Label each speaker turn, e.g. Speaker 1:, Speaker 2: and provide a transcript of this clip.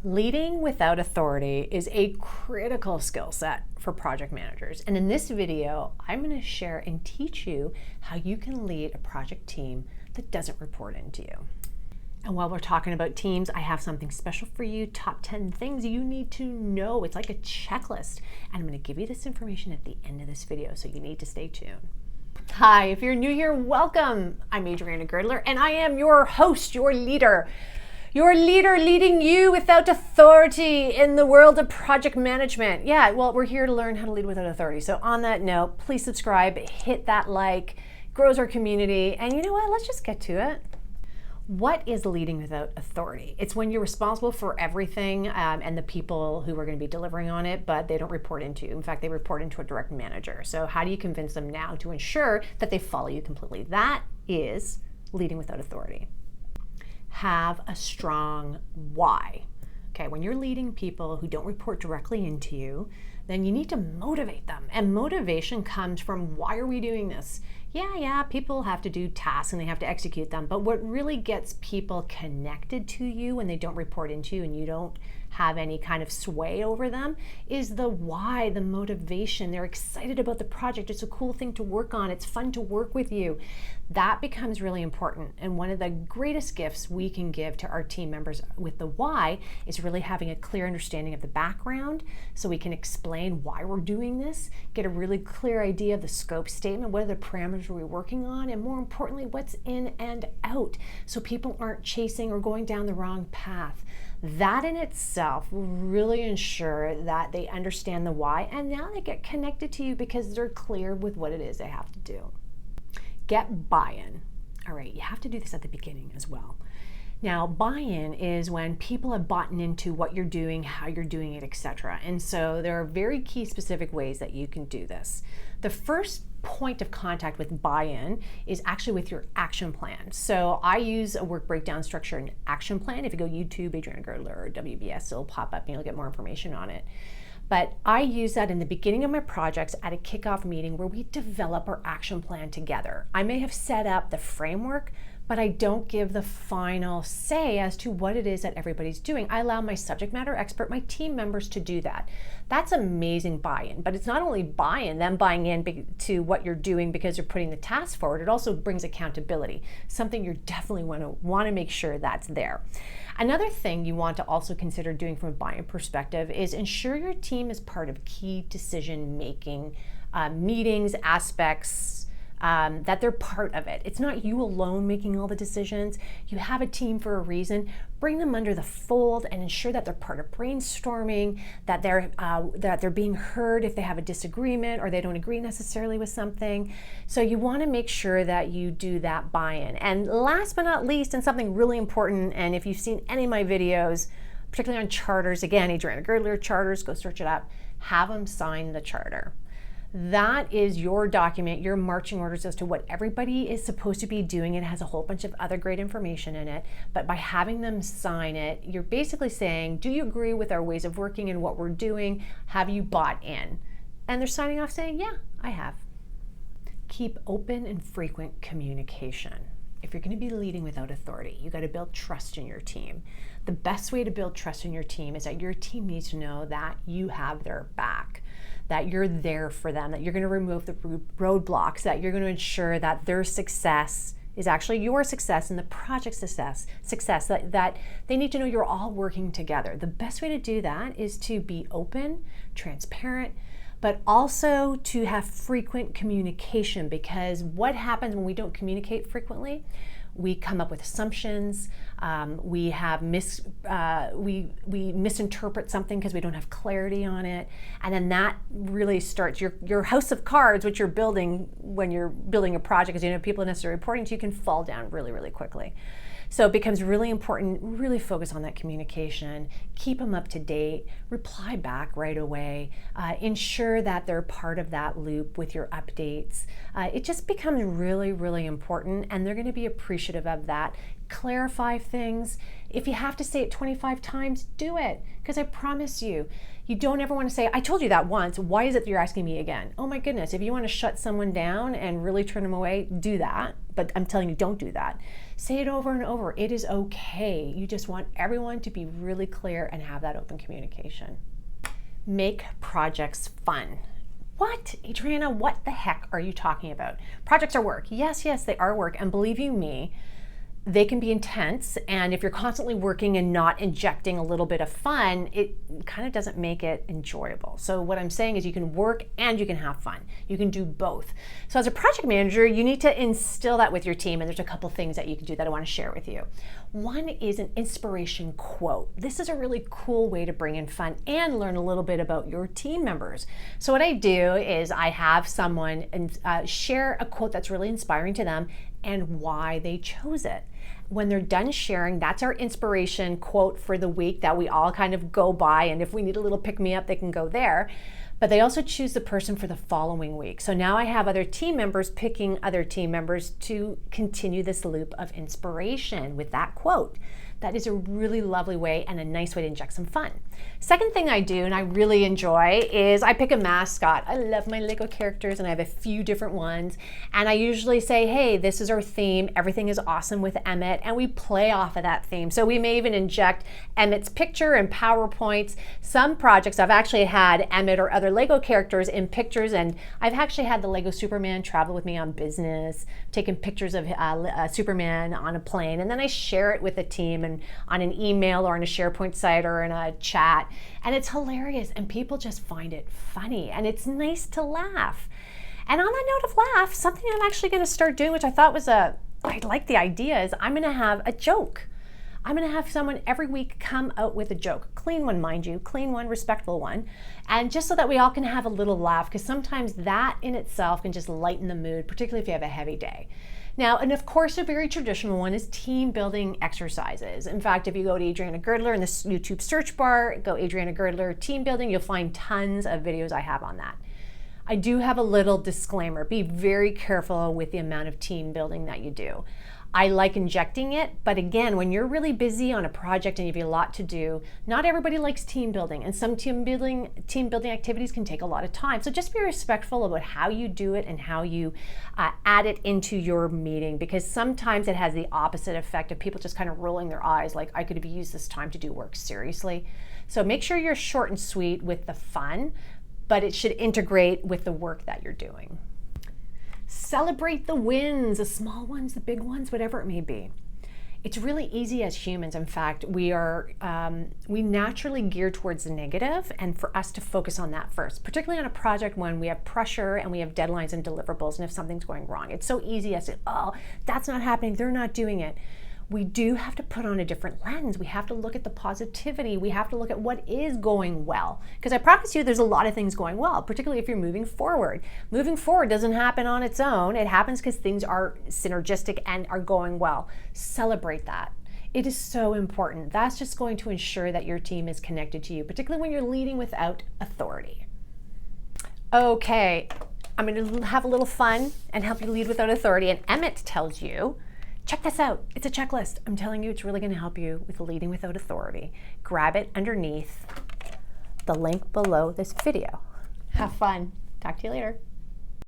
Speaker 1: Leading without authority is a critical skill set for project managers. And in this video, I'm going to share and teach you how you can lead a project team that doesn't report into you. And while we're talking about teams, I have something special for you, top 10 things you need to know. It's like a checklist. And I'm going to give you this information at the end of this video, so you need to stay tuned. Hi, if you're new here, welcome. I'm Adriana Girdler, and I am your host, your leader leading you without authority in the world of project management. Yeah, well, we're here to learn how to lead without authority. So on that note, please subscribe, hit that like, grows our community. And you know what, let's just get to it. What is leading without authority? It's when you're responsible for everything and the people who are going to be delivering on it, but they don't report into you. In fact, they report into a direct manager. So how do you convince them now to ensure that they follow you completely? That is leading without authority. Have a strong why. Okay, when you're leading people who don't report directly into you, then you need to motivate them. And motivation comes from, why are we doing this? Yeah, people have to do tasks and they have to execute them. But what really gets people connected to you when they don't report into you and you don't have any kind of sway over them is the why, the motivation. They're excited about the project. It's a cool thing to work on. It's fun to work with you. That becomes really important. And one of the greatest gifts we can give to our team members with the why is really having a clear understanding of the background, so we can explain why we're doing this, get a really clear idea of the scope statement, what are the parameters we're working on, and more importantly, what's in and out, so people aren't chasing or going down the wrong path. That in itself will really ensure that they understand the why, and now they get connected to you because they're clear with what it is they have to do. Get buy-in. All right, you have to do this at the beginning as well. Now, buy-in is when people have bought into what you're doing, how you're doing it, etc. And so there are very key specific ways that you can do this. The first point of contact with buy-in is actually with your action plan. So I use a work breakdown structure and action plan. If you go YouTube, Adriana Girdler, or WBS, it'll pop up and you'll get more information on it. But I use that in the beginning of my projects at a kickoff meeting where we develop our action plan together. I may have set up the framework, but I don't give the final say as to what it is that everybody's doing. I allow my subject matter expert, my team members, to do that. That's amazing buy-in, but it's not only buy-in, them buying in to what you're doing because you're putting the task forward, it also brings accountability, something you definitely want to make sure that's there. Another thing you want to also consider doing from a buy-in perspective is ensure your team is part of key decision-making meetings, aspects, that they're part of it. It's not you alone making all the decisions. You have a team for a reason. Bring them under the fold and ensure that they're part of brainstorming, that they're being heard if they have a disagreement or they don't agree necessarily with something. So you want to make sure that you do that buy-in. And last but not least, and something really important, and if you've seen any of my videos, particularly on charters, again, Adriana Girdler charters, go search it up, have them sign the charter. That is your document, your marching orders as to what everybody is supposed to be doing. It has a whole bunch of other great information in it, but by having them sign it, you're basically saying, do you agree with our ways of working and what we're doing? Have you bought in? And they're signing off saying, yeah, I have. Keep open and frequent communication. If you're going to be leading without authority, you got to build trust in your team. The best way to build trust in your team is that your team needs to know that you have their back, that you're there for them, that you're going to remove the roadblocks, that you're going to ensure that their success is actually your success and the project's success, that they need to know you're all working together. The best way to do that is to be open, transparent, but also to have frequent communication, because what happens when we don't communicate frequently? We come up with assumptions, we misinterpret something because we don't have clarity on it, and then that really starts your house of cards, which you're building when you're building a project, because you know people are necessarily reporting to you, can fall down really, really quickly. So it becomes really important, really focus on that communication, keep them up to date, reply back right away, ensure that they're part of that loop with your updates. It just becomes really, really important, and they're going to be appreciative of that. Clarify things. If you have to say it 25 times, do it, because I promise you, you don't ever want to say, I told you that once, why is it that you're asking me again? Oh my goodness, if you want to shut someone down and really turn them away, do that. But I'm telling you, don't do that. Say it over and over. It is okay. You just want everyone to be really clear and have that open communication. Make projects fun. What? Adriana, what the heck are you talking about? Projects are work. Yes, they are work. And believe you me, they can be intense, and if you're constantly working and not injecting a little bit of fun, it kind of doesn't make it enjoyable. So what I'm saying is you can work and you can have fun. You can do both. So as a project manager, you need to instill that with your team, and there's a couple things that you can do that I want to share with you. One is an inspiration quote. This is a really cool way to bring in fun and learn a little bit about your team members. So what I do is I have someone share a quote that's really inspiring to them and why they chose it. When they're done sharing, that's our inspiration quote for the week that we all kind of go by, and if we need a little pick-me-up, they can go there. But they also choose the person for the following week. So now I have other team members picking other team members to continue this loop of inspiration with that quote. That is a really lovely way and a nice way to inject some fun. Second thing I do, and I really enjoy, is I pick a mascot. I love my Lego characters, and I have a few different ones. And I usually say, hey, this is our theme. Everything is awesome with Emmett, and we play off of that theme. So we may even inject Emmett's picture and PowerPoints. Some projects I've actually had Emmett or other Lego characters in pictures, and I've actually had the Lego Superman travel with me on business, taken pictures of Superman on a plane, and then I share it with the team and on an email or on a SharePoint site or in a chat, and it's hilarious, and people just find it funny, and it's nice to laugh. And on the note of laugh, something I'm actually going to start doing, which I thought was I like the idea, is I'm going to have a joke. I'm going to have someone every week come out with a joke. Clean one, mind you, clean one, respectful one. And just so that we all can have a little laugh, because sometimes that in itself can just lighten the mood, particularly if you have a heavy day. Now, and of course, a very traditional one is team building exercises. In fact, if you go to Adriana Girdler in the YouTube search bar, go Adriana Girdler team building, you'll find tons of videos I have on that. I do have a little disclaimer. Be very careful with the amount of team building that you do. I like injecting it, but again, when you're really busy on a project and you have a lot to do, not everybody likes team building, and some team building activities can take a lot of time. So just be respectful about how you do it and how you add it into your meeting, because sometimes it has the opposite effect of people just kind of rolling their eyes like, I could have used this time to do work seriously. So make sure you're short and sweet with the fun, but it should integrate with the work that you're doing. Celebrate the wins, the small ones, the big ones, whatever it may be. It's really easy as humans. In fact, we naturally gear towards the negative, and for us to focus on that first, particularly on a project when we have pressure and we have deadlines and deliverables, and if something's going wrong, it's so easy as to, oh, that's not happening, they're not doing it. We do have to put on a different lens. We have to look at the positivity. We have to look at what is going well. Because I promise you there's a lot of things going well, particularly if you're moving forward. Moving forward doesn't happen on its own. It happens because things are synergistic and are going well. Celebrate that. It is so important. That's just going to ensure that your team is connected to you, particularly when you're leading without authority. Okay, I'm going to have a little fun and help you lead without authority. And Emmett tells you, check this out. It's a checklist. I'm telling you, it's really going to help you with leading without authority. Grab it underneath the link below this video. Have fun. Talk to you later.